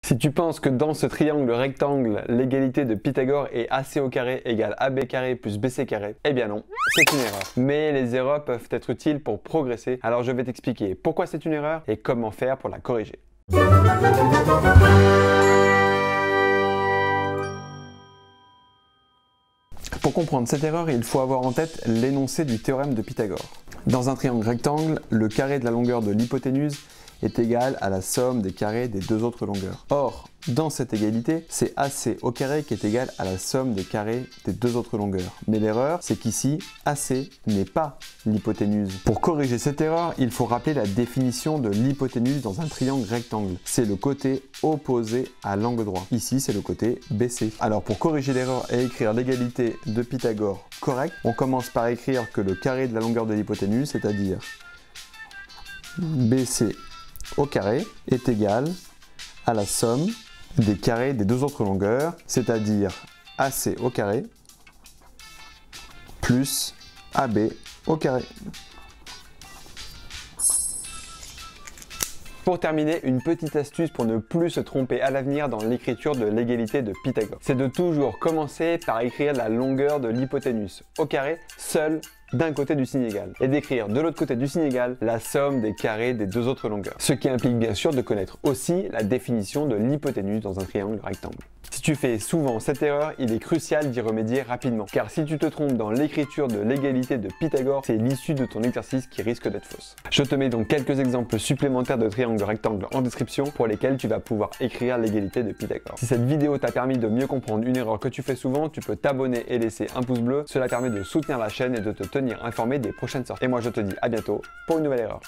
Si tu penses que dans ce triangle rectangle, l'égalité de Pythagore est AC au carré égale AB carré plus BC carré, eh bien non, c'est une erreur. Mais les erreurs peuvent être utiles pour progresser, alors je vais t'expliquer pourquoi c'est une erreur et comment faire pour la corriger. Pour comprendre cette erreur, il faut avoir en tête l'énoncé du théorème de Pythagore. Dans un triangle rectangle, le carré de la longueur de l'hypoténuse est égal à la somme des carrés des deux autres longueurs. Or, dans cette égalité, c'est AC au carré qui est égal à la somme des carrés des deux autres longueurs. Mais l'erreur, c'est qu'ici, AC n'est pas l'hypoténuse. Pour corriger cette erreur, il faut rappeler la définition de l'hypoténuse dans un triangle rectangle. C'est le côté opposé à l'angle droit. Ici, c'est le côté BC. Alors, pour corriger l'erreur et écrire l'égalité de Pythagore correcte, on commence par écrire que le carré de la longueur de l'hypoténuse, c'est-à-dire BC au carré, est égal à la somme des carrés des deux autres longueurs, c'est-à-dire AC au carré plus AB au carré. Pour terminer, une petite astuce pour ne plus se tromper à l'avenir dans l'écriture de l'égalité de Pythagore. C'est de toujours commencer par écrire la longueur de l'hypoténuse au carré seule d'un côté du signe égal et d'écrire de l'autre côté du signe égal la somme des carrés des deux autres longueurs. Ce qui implique bien sûr de connaître aussi la définition de l'hypoténuse dans un triangle rectangle. Si tu fais souvent cette erreur, il est crucial d'y remédier rapidement, car si tu te trompes dans l'écriture de l'égalité de Pythagore, c'est l'issue de ton exercice qui risque d'être fausse. Je te mets donc quelques exemples supplémentaires de triangles rectangles en description pour lesquels tu vas pouvoir écrire l'égalité de Pythagore. Si cette vidéo t'a permis de mieux comprendre une erreur que tu fais souvent, tu peux t'abonner et laisser un pouce bleu. Cela permet de soutenir la chaîne et de te tenir informé des prochaines sorties. Et moi je te dis à bientôt pour une nouvelle erreur.